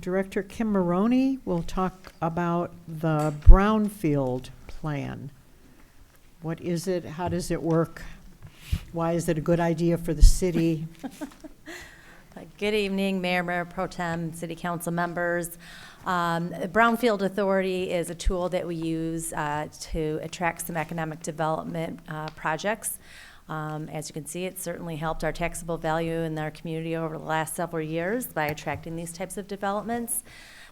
Director Kim Maroney will talk about the brownfield plan. What is it? How does it work? Why is it a good idea for the city? Good evening, Mayor Pro Tem, City Council members. Brownfield Authority is a tool that we use to attract some economic development projects. As you can see, it's certainly helped our taxable value in our community over the last several years by attracting these types of developments.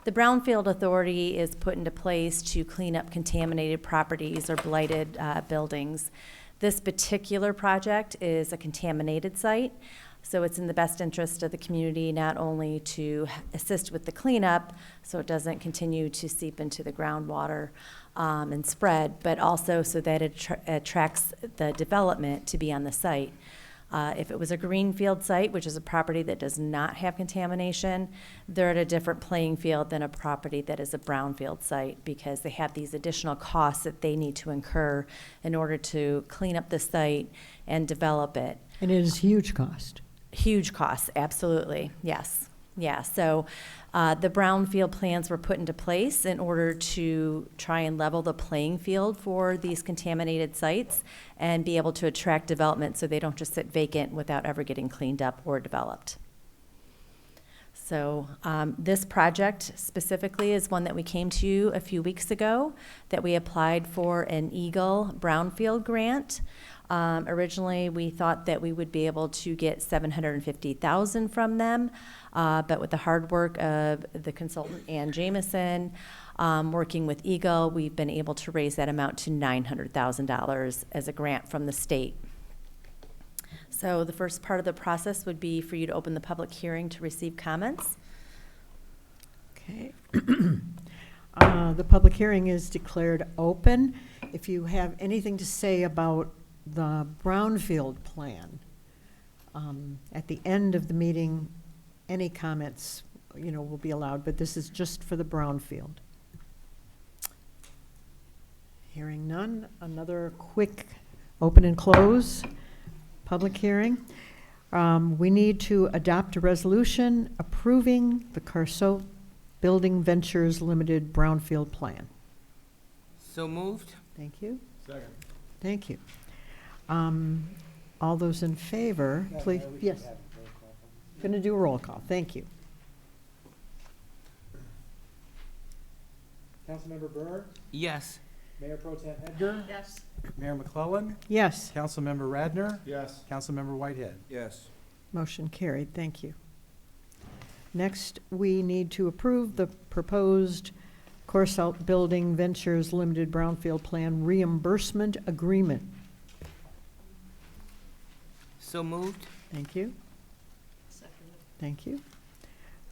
The Brownfield Authority is put into place to clean up contaminated properties or blighted buildings. This particular project is a contaminated site, so it's in the best interest of the community not only to assist with the cleanup so it doesn't continue to seep into the groundwater and spread, but also so that it attracts the development to be on the site. If it was a greenfield site, which is a property that does not have contamination, they're at a different playing field than a property that is a brownfield site because they have these additional costs that they need to incur in order to clean up the site and develop it. And it is huge cost. Huge costs, absolutely, yes. Yeah, so the brownfield plans were put into place in order to try and level the playing field for these contaminated sites and be able to attract development so they don't just sit vacant without ever getting cleaned up or developed. So this project specifically is one that we came to you a few weeks ago that we applied for an Eagle Brownfield grant. Originally, we thought that we would be able to get $750,000 from them, but with the hard work of the consultant Ann Jameson, working with Eagle, we've been able to raise that amount to $900,000 as a grant from the state. So the first part of the process would be for you to open the public hearing to receive comments. Okay. The public hearing is declared open. If you have anything to say about the brownfield plan, at the end of the meeting, any comments, will be allowed, but this is just for the brownfield. Hearing none, another quick open and close public hearing. We need to adopt a resolution approving the Parcels Building Ventures Limited Brownfield Plan. So moved. Thank you. Second. Thank you. All those in favor, please. Yes. Going to do a roll call. Thank you. Councilmember Burr, Yes. Mayor Pro Tem Edgar, Yes. Mayor McClellan, Yes, Councilmember Radner. Yes. Councilmember Whitehead. Yes. motion carried. Thank you. Next, we need to approve the proposed Parcels Building Ventures Limited Brownfield Plan reimbursement agreement. So moved. Thank you. Second. Thank you.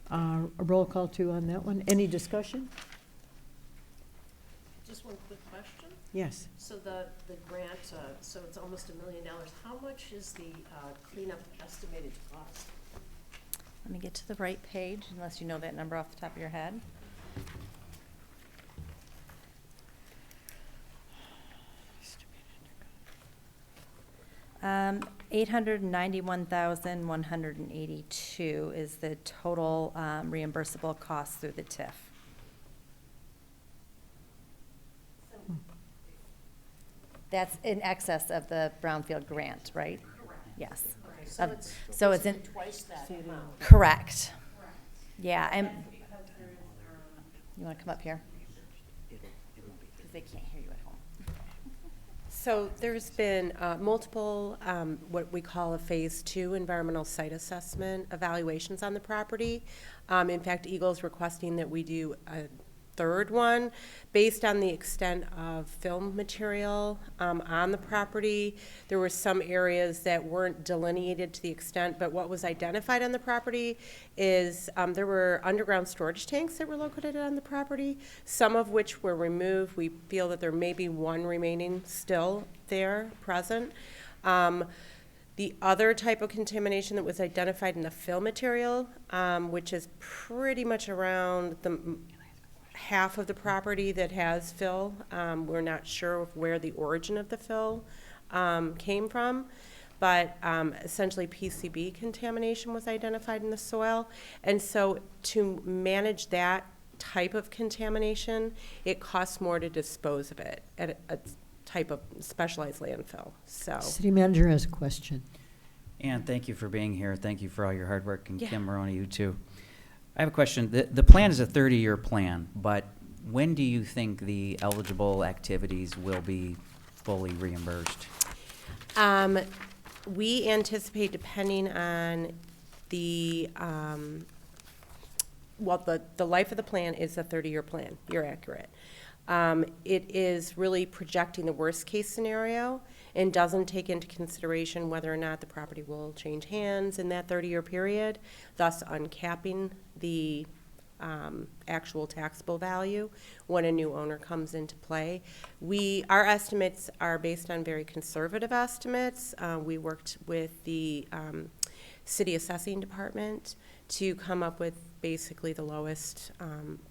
A roll call too on that one. Any discussion? Just one quick question. Yes. So the grant, so it's almost $1 million. How much is the cleanup estimated to cost? Let me get to the right page, unless you know that number off the top of your head. $891,182 is the total reimbursable cost through the TIF. That's in excess of the brownfield grant, right? Correct. Yes. Okay, so it's So it's in, basically twice that amount. correct. Yeah, and you want to come up here? Because they can't hear you at home. So there's been multiple, what we call a Phase 2 environmental site assessment evaluations on the property. In fact, Eagle's requesting that we do a third one based on the extent of film material on the property. There were some areas that weren't delineated to the extent, but what was identified on the property is there were underground storage tanks that were located on the property, some of which were removed. We feel that there may be one remaining still there, present. The other type of contamination that was identified in the fill material, which is pretty much around the half of the property that has fill. We're not sure of where the origin of the fill came from. but essentially PCB contamination was identified in the soil. And so to manage that type of contamination, it costs more to dispose of it at a type of specialized landfill. So, City manager has a question. And thank you for being here. Thank you for all your hard work, and Yeah. Kim Maroney, you too. I have a question. The plan is a 30-year plan, but when do you think the eligible activities will be fully reimbursed? we anticipate, depending on the, the life of the plan is a 30-year plan. You're accurate. It is really projecting the worst-case scenario and doesn't take into consideration whether or not the property will change hands in that 30-year period, thus uncapping the actual taxable value when a new owner comes into play. Our estimates are based on very conservative estimates. We worked with the city assessing department to come up with basically the lowest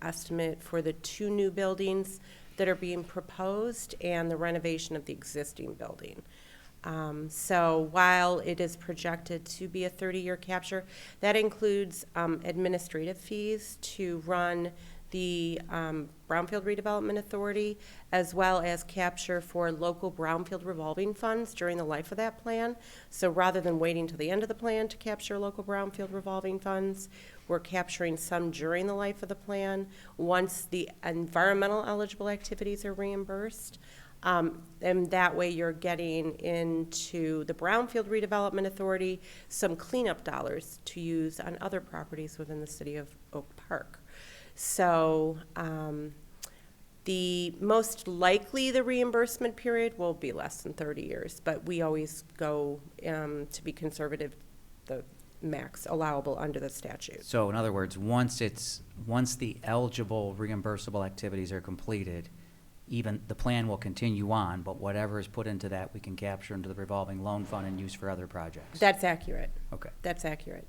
estimate for the 2 new buildings that are being proposed and the renovation of the existing building. So while it is projected to be a 30-year capture, that includes administrative fees to run the Brownfield Redevelopment Authority, as well as capture for local brownfield revolving funds during the life of that plan. So rather than waiting till the end of the plan to capture local brownfield revolving funds, we're capturing some during the life of the plan once the environmental eligible activities are reimbursed. And that way you're getting into the Brownfield Redevelopment Authority some cleanup dollars to use on other properties within the city of Oak Park. So the most likely the reimbursement period will be less than 30 years, but we always go to be conservative, the max allowable under the statute. So in other words, once the eligible reimbursable activities are completed, even the plan will continue on, but whatever is put into that, we can capture into the revolving loan fund and use for other projects. That's accurate. Okay. That's accurate.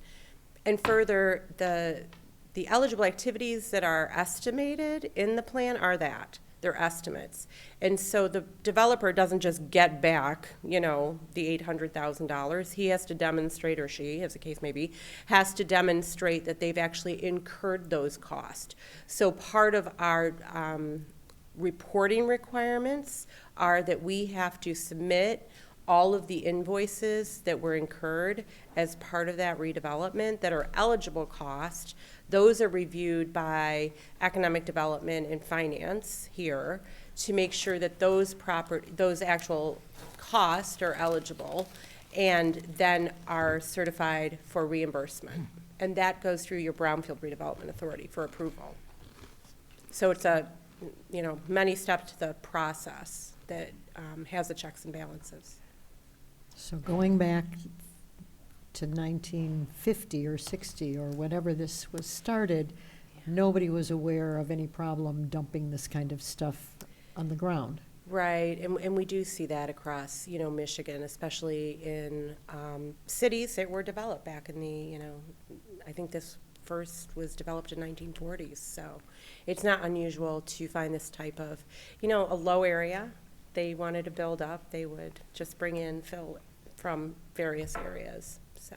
And further, the eligible activities that are estimated in the plan are that. They're estimates. And so the developer doesn't just get back, the $800,000. He has to demonstrate, or she, as the case may be, has to demonstrate that they've actually incurred those costs. So part of our reporting requirements are that we have to submit all of the invoices that were incurred as part of that redevelopment that are eligible cost. Those are reviewed by economic development and finance here to make sure that those actual costs are eligible and then are certified for reimbursement. And that goes through your Brownfield Redevelopment Authority for approval. So it's many steps to the process that has the checks and balances. So going back to 1950 or 60 or whenever this was started, nobody was aware of any problem dumping this kind of stuff on the ground. Right, and we do see that across, Michigan, especially in cities that were developed back in the, I think this first was developed in 1940s. So it's not unusual to find this type of, a low area they wanted to build up, they would just bring in fill from various areas, so.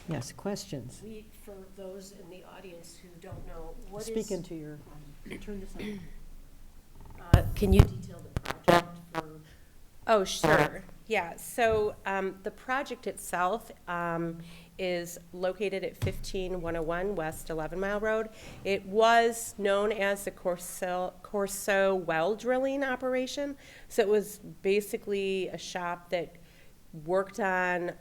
Yes, questions? For those in the audience who don't know, what is... Speak into your, turn this on. Can you detail the project for... Oh, sure. Yeah, so the project itself is located at 15101 West 11 Mile Road. It was known as the Corso well drilling operation. So it was basically a shop that worked on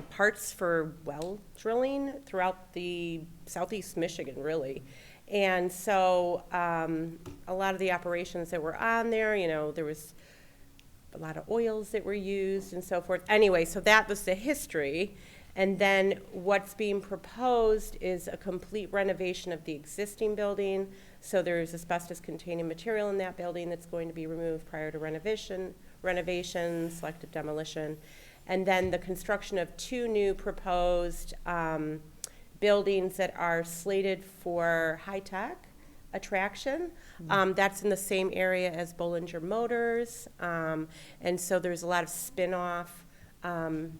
parts for well drilling throughout the southeast Michigan, really. And so a lot of the operations that were on there, there was a lot of oils that were used and so forth. Anyway, so that was the history. And then what's being proposed is a complete renovation of the existing building. So there's asbestos-containing material in that building that's going to be removed prior to renovation, selective demolition. And then the construction of 2 new proposed buildings that are slated for high-tech attraction. That's in the same area as Bollinger Motors. And so there's a lot of spin-off,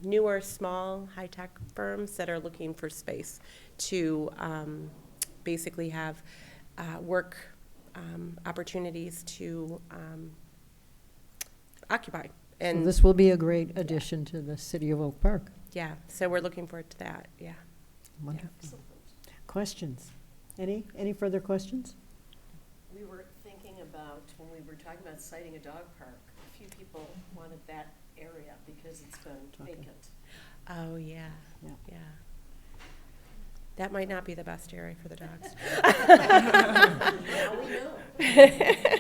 newer, small, high-tech firms that are looking for space to basically have work opportunities to occupy. So And this will be a great addition to the city of Oak Park. yeah, so we're looking forward to that, yeah. Wonderful. Questions? Any further questions? We were thinking about, when we were talking about citing a dog park, a few people wanted that area because it's been vacant. Oh, yeah, Yeah. yeah. That might not be the best area for the dogs. Now we know.